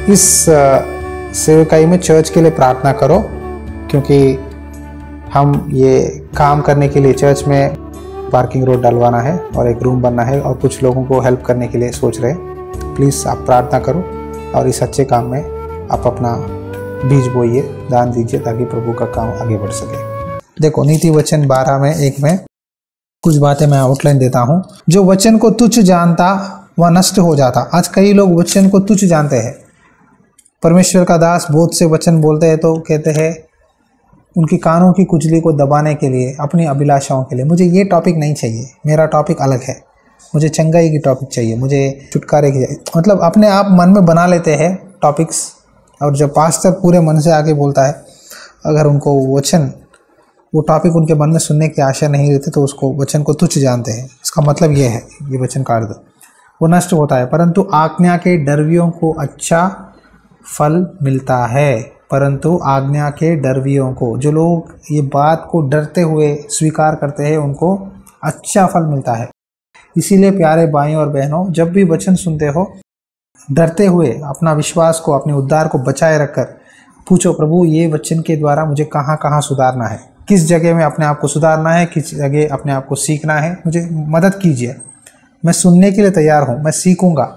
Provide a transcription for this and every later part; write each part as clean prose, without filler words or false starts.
इस सेवकाई में चर्च के लिए प्रार्थना करो, क्योंकि हम ये काम करने के लिए चर्च में पार्किंग रोड डलवाना है और एक रूम बनना है और कुछ लोगों को हेल्प करने के लिए सोच रहे हैं। प्लीज़ आप प्रार्थना करो और इस अच्छे काम में आप अपना बीज बोइए, दान दीजिए, ताकि प्रभु का काम आगे बढ़ सके। देखो नीति वचन 12 में 1 में कुछ बातें मैं आउटलाइन देता हूँ। जो वचन को तुच्छ जानता वह नष्ट हो जाता। आज कई लोग वचन को तुच्छ जानते हैं। परमेश्वर का दास बहुत से वचन बोलते हैं तो कहते हैं उनकी कानों की कुचली को दबाने के लिए, अपनी अभिलाषाओं के लिए। मुझे ये टॉपिक नहीं चाहिए, मेरा टॉपिक अलग है। मुझे चंगाई की टॉपिक चाहिए, मुझे छुटकारे की चाहिए। मतलब अपने आप मन में बना लेते हैं टॉपिक्स, और जब पास्टर पूरे मन से आके बोलता है, अगर उनको वचन वो टॉपिक उनके मन में सुनने की आशा नहीं रहती तो उसको वचन को तुच्छ जानते हैं। इसका मतलब ये है, ये वचन का अर्थ वो नष्ट होता है। परंतु आज्ञा के डरवियों को अच्छा फल मिलता है। परंतु आज्ञा के डरवियों को, जो लोग ये बात को डरते हुए स्वीकार करते हैं, उनको अच्छा फल मिलता है। इसीलिए प्यारे भाइयों और बहनों, जब भी वचन सुनते हो, डरते हुए अपना विश्वास को, अपने उद्धार को बचाए रखकर पूछो, प्रभु ये वचन के द्वारा मुझे कहाँ कहाँ सुधारना है, किस जगह में अपने आप को सुधारना है, किस जगह अपने आप को सीखना है, मुझे मदद कीजिए। मैं सुनने के लिए तैयार हूँ, मैं सीखूंगा।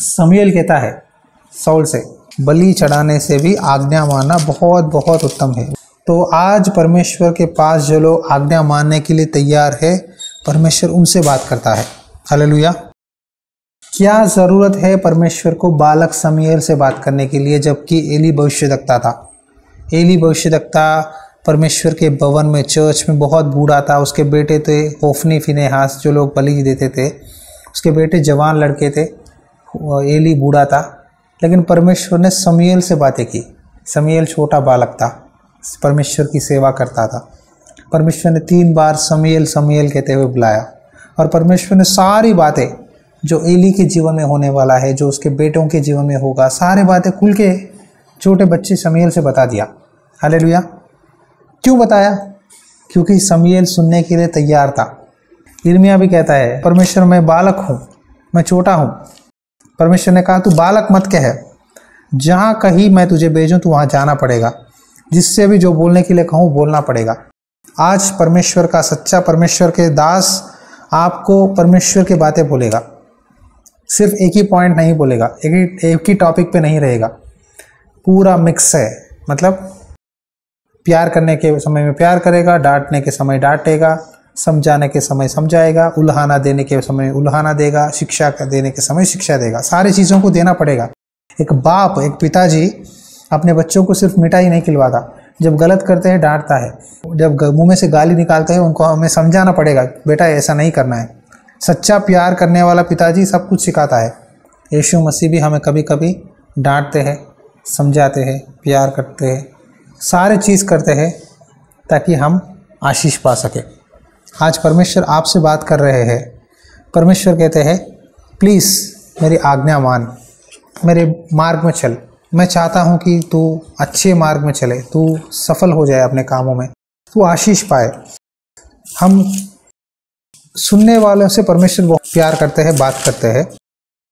शमूएल कहता है शाऊल से, बलि चढ़ाने से भी आज्ञा मानना बहुत बहुत उत्तम है। तो आज परमेश्वर के पास जो लोग आज्ञा मानने के लिए तैयार है, परमेश्वर उनसे बात करता है। हालेलुया। क्या ज़रूरत है परमेश्वर को बालक शमूएल से बात करने के लिए, जबकि एली भविष्यद्वक्ता था। एली भविष्यद्वक्ता परमेश्वर के भवन में, चर्च में बहुत बूढ़ा था। उसके बेटे थे होफनी, फिनेहास, जो लोग बलि देते थे। उसके बेटे जवान लड़के थे, एली बूढ़ा था। लेकिन परमेश्वर ने शमूएल से बातें की। शमूएल छोटा बालक था, परमेश्वर की सेवा करता था। परमेश्वर ने 3 बार शमूएल शमूएल कहते हुए बुलाया, और परमेश्वर ने सारी बातें जो एली के जीवन में होने वाला है, जो उसके बेटों के जीवन में होगा, सारी बातें खुल के छोटे बच्चे शमूएल से बता दिया। हालेलुया। क्यों बताया? क्योंकि शमूएल सुनने के लिए तैयार था। यिर्मयाह भी कहता है, परमेश्वर मैं बालक हूँ, मैं छोटा हूँ। परमेश्वर ने कहा तू बालक मत कह, जहाँ कहीं मैं तुझे भेजूं तू वहाँ जाना पड़ेगा, जिससे भी जो बोलने के लिए कहूँ बोलना पड़ेगा। आज परमेश्वर का सच्चा परमेश्वर के दास आपको परमेश्वर की बातें बोलेगा। सिर्फ एक ही पॉइंट नहीं बोलेगा, एक ही टॉपिक पे नहीं रहेगा, पूरा मिक्स है। मतलब प्यार करने के समय में प्यार करेगा, डांटने के समय डांटेगा, समझाने के समय समझाएगा, उल्हाना देने के समय उल्हाना देगा, शिक्षा देने के समय शिक्षा देगा। सारी चीज़ों को देना पड़ेगा। एक बाप, एक पिताजी अपने बच्चों को सिर्फ मिठाई नहीं खिलवाता, जब गलत करते हैं डांटता है, जब मुंह में से गाली निकालते हैं उनको हमें समझाना पड़ेगा, बेटा ऐसा नहीं करना है। सच्चा प्यार करने वाला पिताजी सब कुछ सिखाता है। यीशु मसीह भी हमें कभी कभी डांटते हैं, समझाते हैं, प्यार करते हैं, सारे चीज़ करते हैं ताकि हम आशीष पा सके। आज परमेश्वर आपसे बात कर रहे हैं। परमेश्वर कहते हैं प्लीज़ मेरी आज्ञा मान, मेरे मार्ग में चल। मैं चाहता हूँ कि तू अच्छे मार्ग में चले, तू सफल हो जाए अपने कामों में, तू आशीष पाए। हम सुनने वालों से परमेश्वर बहुत प्यार करते हैं, बात करते हैं।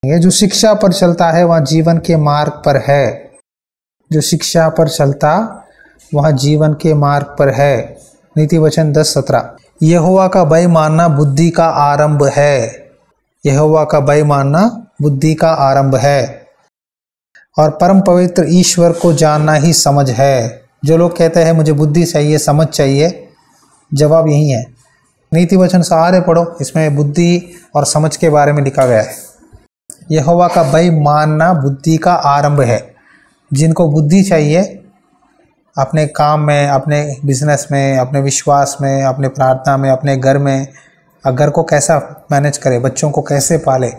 ये जो शिक्षा पर चलता है वह जीवन के मार्ग पर है। जो शिक्षा पर चलता वह जीवन के मार्ग पर है। नीति वचन 10:17। यहोवा का भय मानना बुद्धि का आरंभ है। यहोवा का भय मानना बुद्धि का आरंभ है, और परम पवित्र ईश्वर को जानना ही समझ है। जो लोग कहते हैं मुझे बुद्धि चाहिए, समझ चाहिए, जवाब यही है। नीति वचन सारे पढ़ो, इसमें बुद्धि और समझ के बारे में लिखा गया है। यहोवा का भय मानना बुद्धि का आरंभ है। जिनको बुद्धि चाहिए अपने काम में, अपने बिजनेस में, अपने विश्वास में, अपने प्रार्थना में, अपने घर में, घर को कैसा मैनेज करे, बच्चों को कैसे पाले,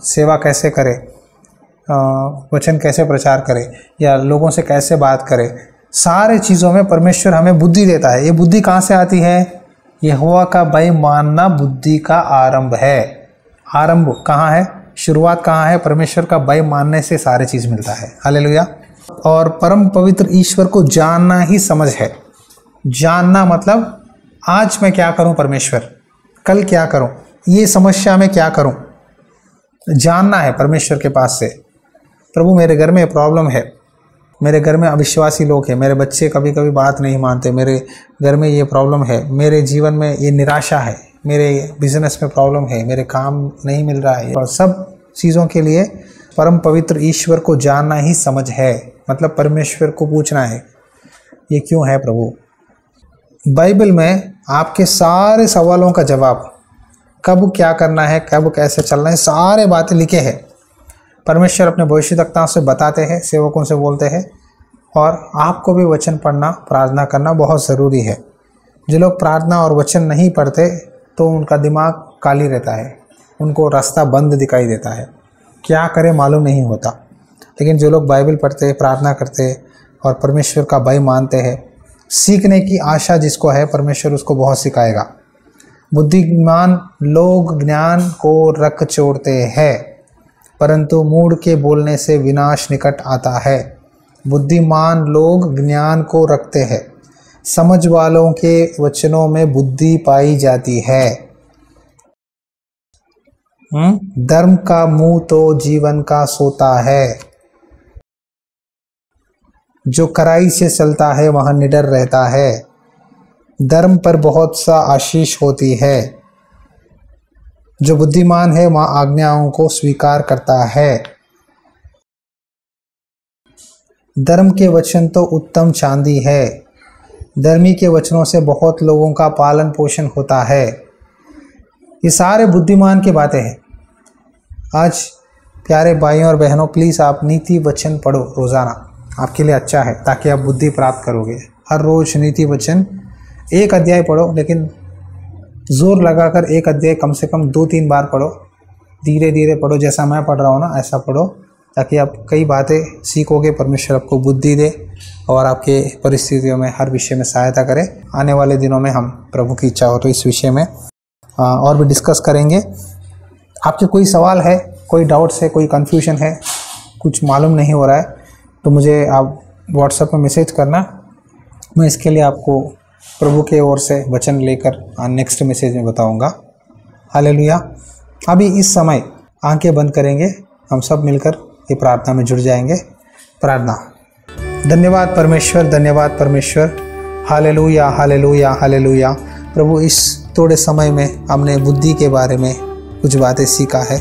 सेवा कैसे करे, वचन कैसे प्रचार करे, या लोगों से कैसे बात करे, सारे चीज़ों में परमेश्वर हमें बुद्धि देता है। ये बुद्धि कहाँ से आती है? यहोवा का भय मानना बुद्धि का आरंभ है। आरंभ कहाँ है? शुरुआत कहाँ है? परमेश्वर का भय मानने से सारी चीज़ मिलता है। हालेलुया। और परम पवित्र ईश्वर को जानना ही समझ है। जानना मतलब आज मैं क्या करूं परमेश्वर, कल क्या करूं, ये समस्या में क्या करूं, जानना है परमेश्वर के पास से। प्रभु मेरे घर में प्रॉब्लम है, मेरे घर में अविश्वासी लोग हैं, मेरे बच्चे कभी कभी बात नहीं मानते, मेरे घर में ये प्रॉब्लम है, मेरे जीवन में ये निराशा है, मेरे बिजनेस में प्रॉब्लम है, मेरे काम नहीं मिल रहा है। और सब चीज़ों के लिए परम पवित्र ईश्वर को जानना ही समझ है। मतलब परमेश्वर को पूछना है ये क्यों है प्रभु। बाइबल में आपके सारे सवालों का जवाब, कब क्या करना है, कब कैसे चलना है, सारे बातें लिखे हैं। परमेश्वर अपने भविष्यवक्ताओं से बताते हैं, सेवकों से बोलते हैं, और आपको भी वचन पढ़ना, प्रार्थना करना बहुत ज़रूरी है। जो लोग प्रार्थना और वचन नहीं पढ़ते तो उनका दिमाग खाली रहता है, उनको रास्ता बंद दिखाई देता है, क्या करें मालूम नहीं होता। लेकिन जो लोग बाइबल पढ़ते, प्रार्थना करते और परमेश्वर का भय मानते हैं, सीखने की आशा जिसको है, परमेश्वर उसको बहुत सिखाएगा। बुद्धिमान लोग ज्ञान को रख छोड़ते हैं, परंतु मूढ़ के बोलने से विनाश निकट आता है। बुद्धिमान लोग ज्ञान को रखते हैं, समझ वालों के वचनों में बुद्धि पाई जाती है। धर्म का मुंह तो जीवन का सोता है, जो कड़ाई से चलता है वहां निडर रहता है। धर्म पर बहुत सा आशीष होती है, जो बुद्धिमान है वह आज्ञाओं को स्वीकार करता है। धर्म के वचन तो उत्तम चांदी है, धर्मी के वचनों से बहुत लोगों का पालन पोषण होता है। ये सारे बुद्धिमान की बातें हैं। आज प्यारे भाइयों और बहनों, प्लीज़ आप नीति वचन पढ़ो रोज़ाना, आपके लिए अच्छा है, ताकि आप बुद्धि प्राप्त करोगे। हर रोज़ नीति वचन एक अध्याय पढ़ो, लेकिन जोर लगाकर एक अध्याय कम से कम 2-3 बार पढ़ो। धीरे धीरे पढ़ो, जैसा मैं पढ़ रहा हूँ ना ऐसा पढ़ो, ताकि आप कई बातें सीखोगे। परमेश्वर आपको बुद्धि दे और आपके परिस्थितियों में हर विषय में सहायता करे। आने वाले दिनों में हम प्रभु की इच्छा हो तो इस विषय में और भी डिस्कस करेंगे। आपके कोई सवाल है, कोई डाउट्स है, कोई कन्फ्यूजन है, कुछ मालूम नहीं हो रहा है, तो मुझे आप व्हाट्सएप में मैसेज करना। मैं इसके लिए आपको प्रभु के ओर से वचन लेकर नेक्स्ट मैसेज में बताऊंगा। हालेलुया। अभी इस समय आंखें बंद करेंगे, हम सब मिलकर ये प्रार्थना में जुड़ जाएंगे। प्रार्थना। धन्यवाद परमेश्वर, धन्यवाद परमेश्वर। Hallelujah, hallelujah, hallelujah. प्रभु, इस थोड़े समय में हमने बुद्धि के बारे में कुछ बातें सीखा है।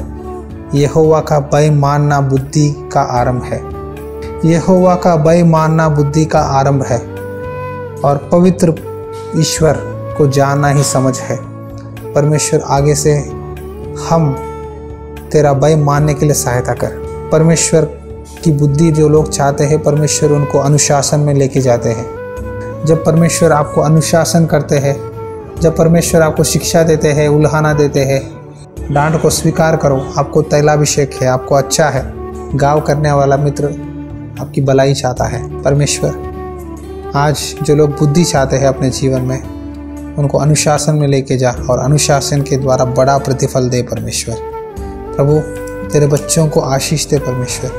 यहोवा का भय मानना बुद्धि का आरंभ है। यहोवा का भय मानना बुद्धि का आरंभ है, और पवित्र ईश्वर को जानना ही समझ है। परमेश्वर, आगे से हम तेरा भय मानने के लिए सहायता कर। परमेश्वर की बुद्धि जो लोग चाहते हैं, परमेश्वर उनको अनुशासन में लेके जाते हैं। जब परमेश्वर आपको अनुशासन करते हैं, जब परमेश्वर आपको शिक्षा देते हैं, उल्हाना देते हैं, डांट को स्वीकार करो। आपको तैलाभिषेक है, आपको अच्छा है। गाँव करने वाला मित्र आपकी भलाई चाहता है। परमेश्वर, आज जो लोग बुद्धि चाहते हैं अपने जीवन में, उनको अनुशासन में लेके जा और अनुशासन के द्वारा बड़ा प्रतिफल दे। परमेश्वर प्रभु, तेरे बच्चों को आशीष दे। परमेश्वर,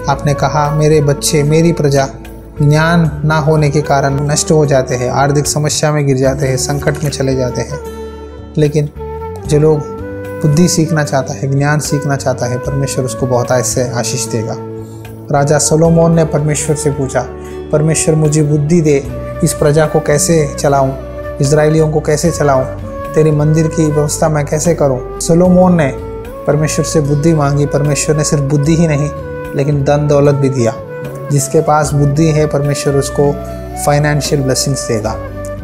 आपने कहा मेरे बच्चे, मेरी प्रजा ज्ञान ना होने के कारण नष्ट हो जाते हैं, आर्थिक समस्या में गिर जाते हैं, संकट में चले जाते हैं। लेकिन जो लोग बुद्धि सीखना चाहता है, ज्ञान सीखना चाहता है, परमेश्वर उसको बहुत ऐसे आशीष देगा। राजा सोलोमोन ने परमेश्वर से पूछा, परमेश्वर मुझे बुद्धि दे, इस प्रजा को कैसे चलाऊं, इजराइलियों को कैसे चलाऊं, तेरी मंदिर की व्यवस्था मैं कैसे करूं। सोलोमोन ने परमेश्वर से बुद्धि मांगी। परमेश्वर ने सिर्फ बुद्धि ही नहीं, लेकिन धन दौलत भी दिया। जिसके पास बुद्धि है, परमेश्वर उसको फाइनेंशियल ब्लेसिंग्स देगा।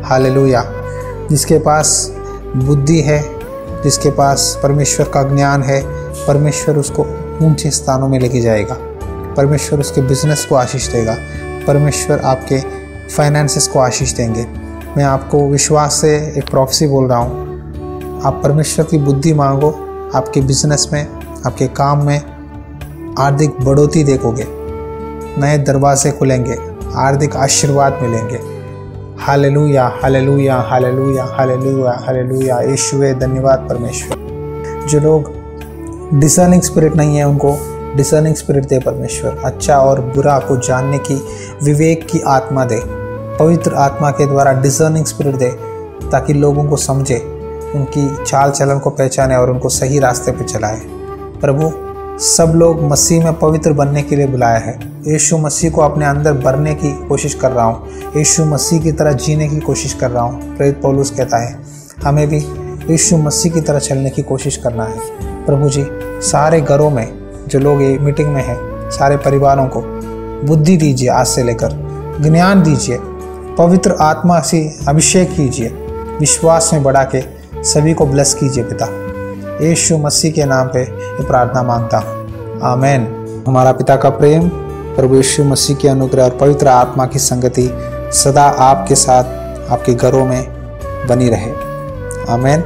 हालेलुया। जिसके पास बुद्धि है, जिसके पास परमेश्वर का ज्ञान है, परमेश्वर उसको ऊंचे स्थानों में लेके जाएगा। परमेश्वर उसके बिजनेस को आशीष देगा। परमेश्वर आपके फाइनेंसेस को आशीष देंगे। मैं आपको विश्वास से एक प्रॉफेसी बोल रहा हूँ। आप परमेश्वर की बुद्धि मांगो, आपके बिजनेस में, आपके काम में आर्थिक बढ़ोतरी देखोगे, नए दरवाजे खुलेंगे, आर्थिक आशीर्वाद मिलेंगे। Hallelujah, hallelujah, hallelujah, hallelujah, hallelujah. यीशुवे धन्यवाद परमेश्वर। जो लोग डिसर्निंग स्पिरिट नहीं है, उनको डिसर्निंग स्पिरिट दे परमेश्वर। अच्छा और बुरा को जानने की विवेक की आत्मा दे। पवित्र आत्मा के द्वारा डिसर्निंग स्पिरिट दे, ताकि लोगों को समझे, उनकी चाल चलन को पहचाने और उनको सही रास्ते पर चलाए। प्रभु, सब लोग मसीह में पवित्र बनने के लिए बुलाया है। यीशु मसीह को अपने अंदर भरने की कोशिश कर रहा हूँ, यीशु मसीह की तरह जीने की कोशिश कर रहा हूँ। प्रेरित पौलुस कहता है हमें भी यीशु मसीह की तरह चलने की कोशिश करना है। प्रभु जी, सारे घरों में जो लोग ये मीटिंग में हैं, सारे परिवारों को बुद्धि दीजिए, आज से लेकर ज्ञान दीजिए, पवित्र आत्मा से अभिषेक कीजिए, विश्वास में बढ़ा के सभी को ब्लेस कीजिए पिता। यीशु मसीह के नाम पे ये प्रार्थना मांगता हूँ, आमीन। हमारा पिता का प्रेम, प्रभु यीशु मसीह की अनुग्रह और पवित्र आत्मा की संगति सदा आपके साथ, आपके घरों में बनी रहे, आमीन।